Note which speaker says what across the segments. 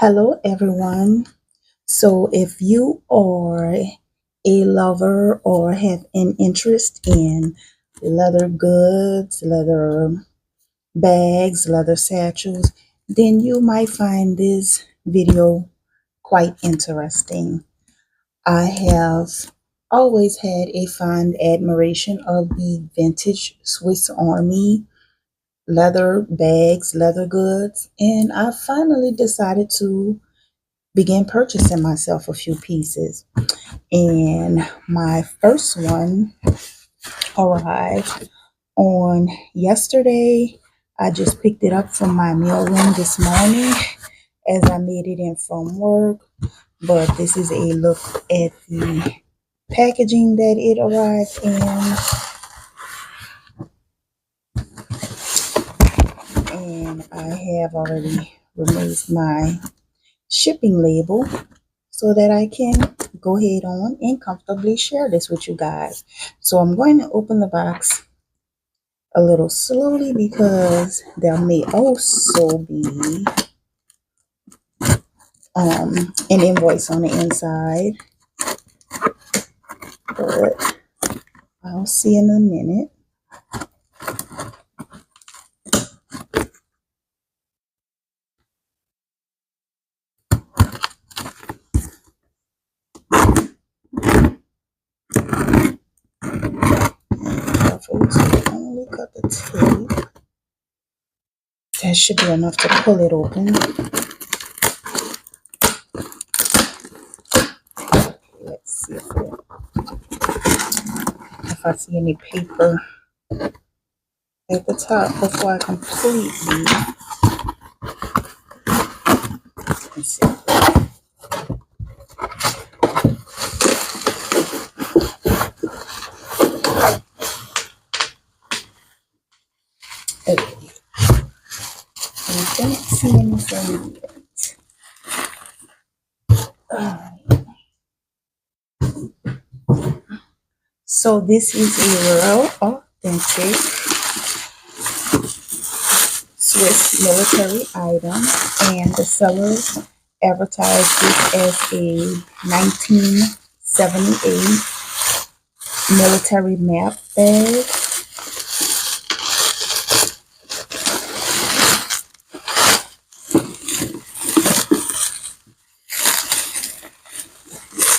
Speaker 1: Hello, everyone. So, if you are a lover or have an interest in leather goods, leather bags, leather satchels, then you might find this video quite interesting. I have always had a fond admiration of the vintage Swiss Army leather bags, leather goods, and I finally decided to began purchasing myself a few pieces. And my first one arrived on yesterday. I just picked it up from my mailroom this morning as I made it in from work. But this is a look at the packaging that it arrived in. And I have already removed my shipping label so that I can go ahead on and comfortably share this with you guys. So I'm going to open the box a little slowly because there may also be an invoice on the inside, but I'll see in a minute. Careful to only cut the tape. That should be enough to pull it open. Let's see if I see any paper at the top before I completely. Let's see. Okay. I don't see anything yet. So this is a real authentic Swiss military item, and the seller advertised it as a 1978 military map bag.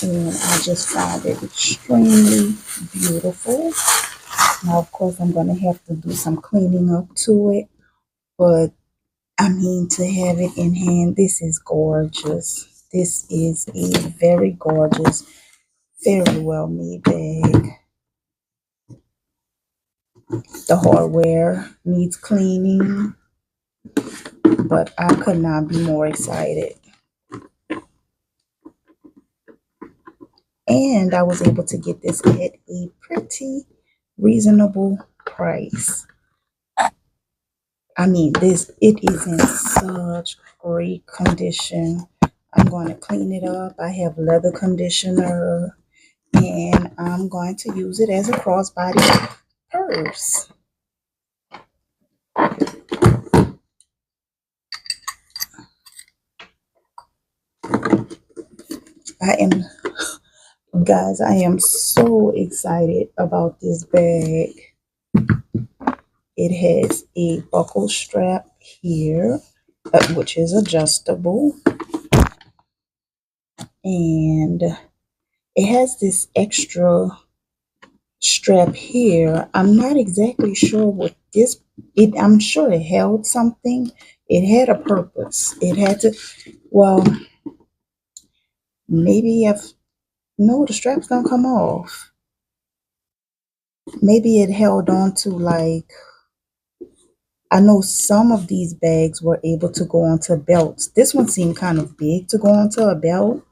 Speaker 1: And I just found it extremely beautiful. Now, of course, I'm going to have to do some cleaning up to it, but I mean, to have it in hand, this is gorgeous. This is a very gorgeous, very well made bag. The hardware needs cleaning, but I could not be more excited. And I was able to get this at a pretty reasonable price. I mean, it is in such great condition. I'm going to clean it up. I have leather conditioner, and I'm going to use it as a crossbody purse. I am, guys, I am so excited about this bag. It has a buckle strap here, which is adjustable, and it has this extra strap here. I'm not exactly sure what this. I'm sure it held something. It had a purpose. It had to. Well, maybe if no, the straps don't come off. Maybe it held on to, like, I know some of these bags were able to go onto belts. This one seemed kind of big to go onto a belt,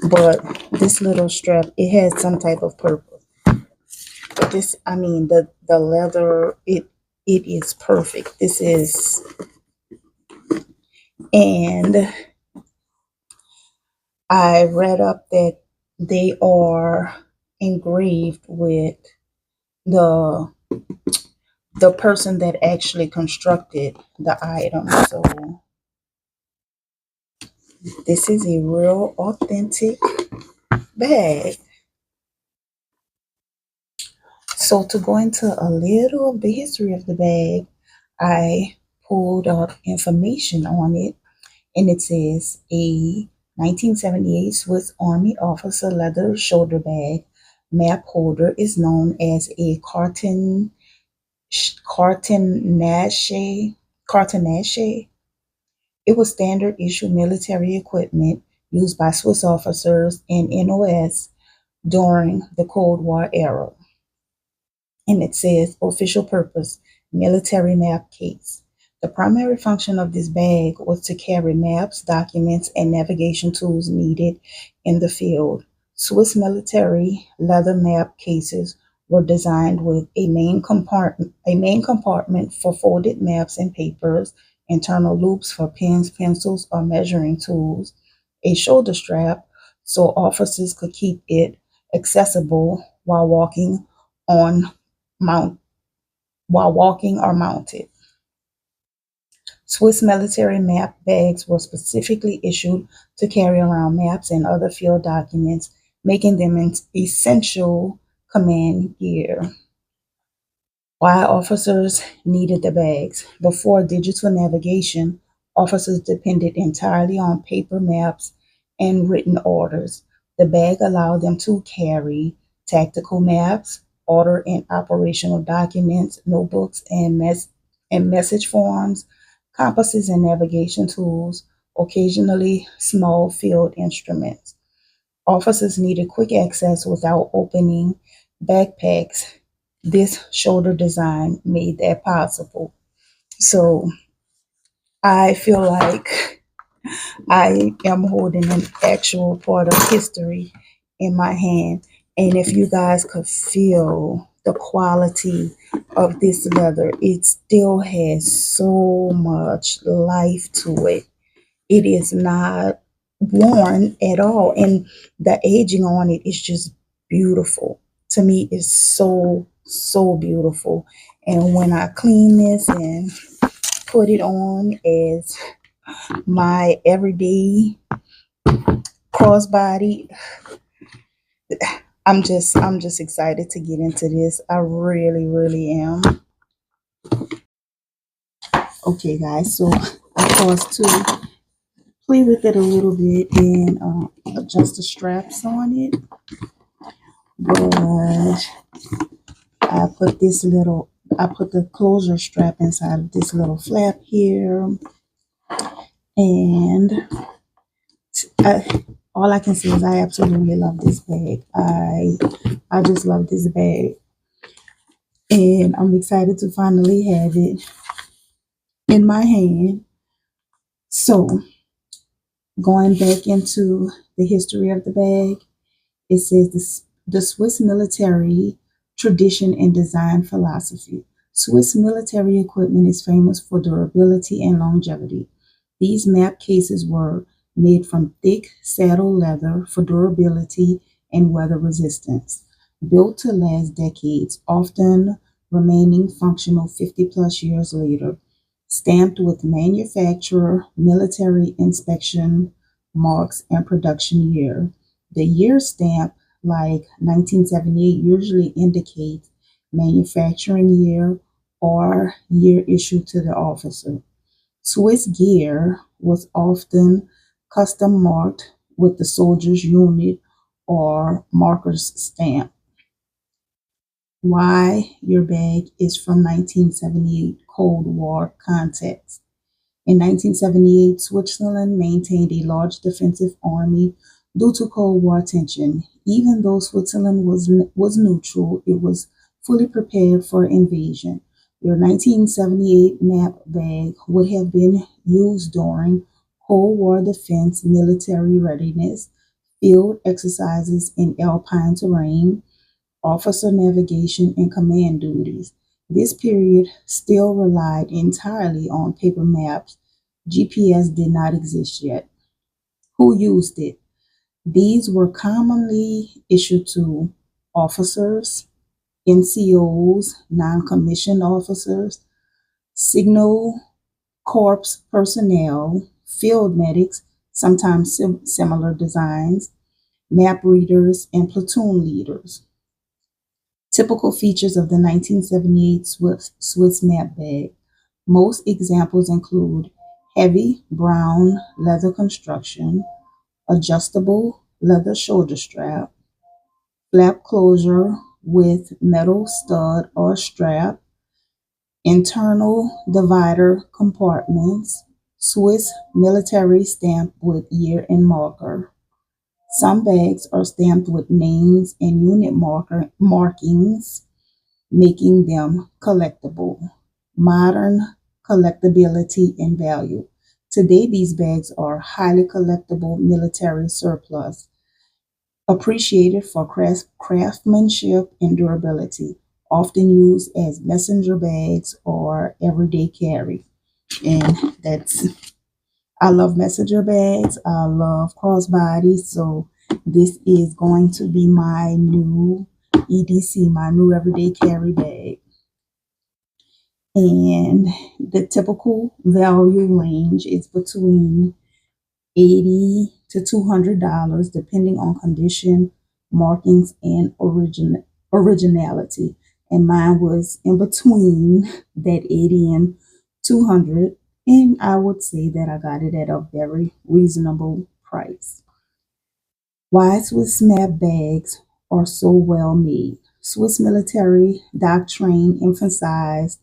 Speaker 1: but this little strap, it has some type of purpose. But this, I mean, the leather, it is perfect. This is, and I read up that they are engraved with the the person that actually constructed the item. So This is a real authentic bag. So to go into a little of the history of the bag, I pulled up information on it, and it says a 1978 Swiss Army officer leather shoulder bag map holder is known as a cartonache. Cartonache. It was standard issue military equipment used by Swiss officers and NOS during the Cold War era. And it says official purpose military map case. The primary function of this bag was to carry maps, documents, and navigation tools needed in the field. Swiss military leather map cases were designed with a main compartment for folded maps and papers, internal loops for pens, pencils, or measuring tools, a shoulder strap so officers could keep it accessible on mount while walking or mounted. Swiss military map bags were specifically issued to carry around maps and other field documents, making them an essential command gear. Why officers needed the bags. Before digital navigation, officers depended entirely on paper maps and written orders. The bag allowed them to carry tactical maps, order and operational documents, notebooks and message forms, compasses and navigation tools, occasionally small field instruments. Officers needed quick access without opening backpacks. This shoulder design made that possible. So I feel like I am holding an actual part of history in my hand. And if you guys could feel the quality of this leather, it still has so much life to it. It is not worn at all, and the aging on it is just beautiful. To me, it's so beautiful. And when I clean this and put it on as my everyday crossbody, I'm just excited to get into this. I really am. Okay, guys, so I paused to play with it a little bit and adjust the straps on it, but I put the closure strap inside of this little flap here, and all I can say is I absolutely love this bag. I just love this bag, and I'm excited to finally have it in my hand. So, going back into the history of the bag, it says the Swiss military tradition and design philosophy. Swiss military equipment is famous for durability and longevity. These map cases were made from thick saddle leather for durability and weather resistance. Built to last decades, often remaining functional 50 plus years later, stamped with manufacturer, military inspection marks, and production year. The year stamp, like 1978, usually indicates manufacturing year or year issued to the officer. Swiss gear was often custom marked with the soldier's unit or marker's stamp. Why your bag is from 1978 Cold War context. In 1978, Switzerland maintained a large defensive army due to Cold War tension. Even though Switzerland was neutral, it was fully prepared for invasion. Your 1978 map bag would have been used during Cold War defense, military readiness, field exercises in alpine terrain, officer navigation, and command duties. This period still relied entirely on paper maps. GPS did not exist yet. Who used it? These were commonly issued to officers, NCOs, non commissioned officers, Signal Corps personnel, field medics, sometimes similar designs, map readers, and platoon leaders. Typical features of the 1978 Swiss map bag. Most examples include heavy brown leather construction, adjustable leather shoulder strap, flap closure with metal stud or strap, internal divider compartments, Swiss military stamp with year and marker. Some bags are stamped with names and unit markings, making them collectible. Modern collectability and value. Today, these bags are highly collectible military surplus, appreciated for craftsmanship and durability, often used as messenger bags or everyday carry. And that's, I love messenger bags, I love crossbodies, so this is going to be my new EDC, my new everyday carry bag. And the typical value range is between 80 to $200 depending on condition, markings, and originality. And mine was in between that 80 and 200, and I would say that I got it at a very reasonable price. Why Swiss map bags are so well made. Swiss military doctrine emphasized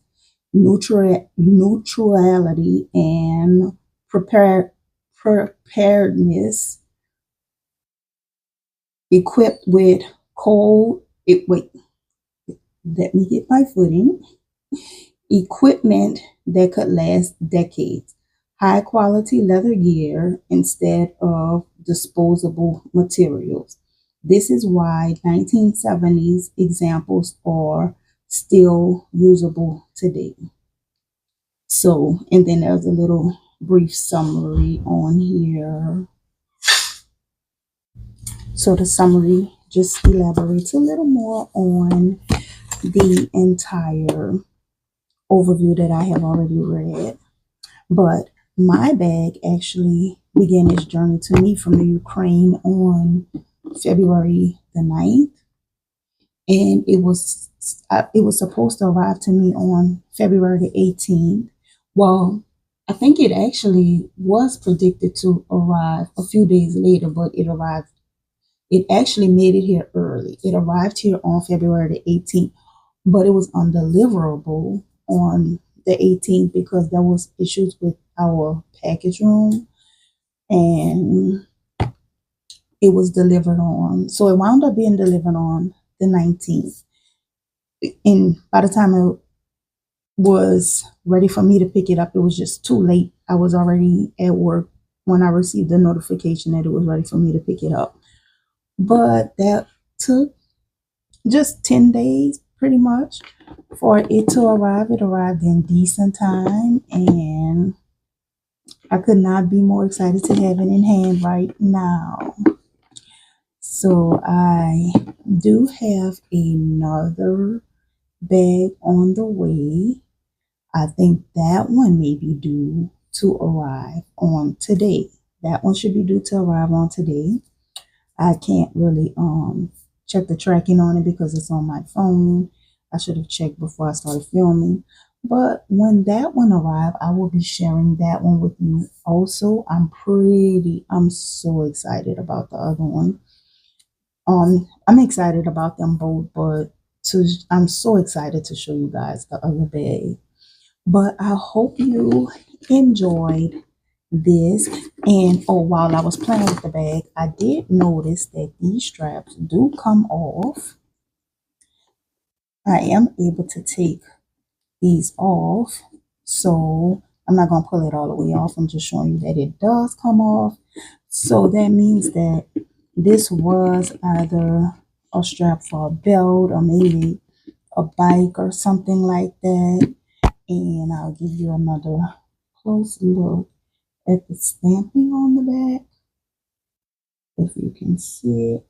Speaker 1: neutrality and preparedness, equipped with wait, let me get my footing, equipment that could last decades, high quality leather gear instead of disposable materials. This is why 1970s examples are still usable today. So, and then there's a little brief summary on here. So the summary just elaborates a little more on the entire overview that I have already read. But my bag actually began its journey to me from the Ukraine on February the 9th. And it was supposed to arrive to me on February the 18th. Well, I think it actually was predicted to arrive a few days later, but it actually made it here early. It arrived here on February the 18th, but it was undeliverable on the 18th because there was issues with our package room, and it was delivered on. So it wound up being delivered on the 19th. And by the time it was ready for me to pick it up, it was just too late. I was already at work when I received the notification that it was ready for me to pick it up. But that took just 10 days pretty much for it to arrive. It arrived in decent time, and I could not be more excited to have it in hand right now. So I do have another bag on the way. I think that one may be due to arrive on today. That one should be due to arrive on today. I can't really check the tracking on it because it's on my phone. I should have checked before I started filming. But when that one arrives, I will be sharing that one with you also. I'm so excited about the other one. I'm excited about them both, but I'm so excited to show you guys the other bag. But I hope you enjoyed this. And oh, while I was playing with the bag, I did notice that these straps do come off. I am able to take these off. So I'm not going to pull it all the way off. I'm just showing you that it does come off. So that means that this was either a strap for a belt or maybe a bike or something like that. And I'll give you another close look at the stamping on the back, if you can see it.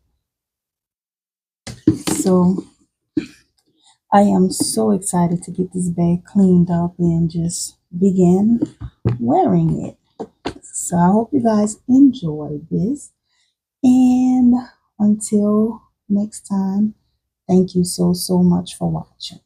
Speaker 1: So I am so excited to get this bag cleaned up and just begin wearing it. So I hope you guys enjoyed this. And until next time, thank you so, so much for watching.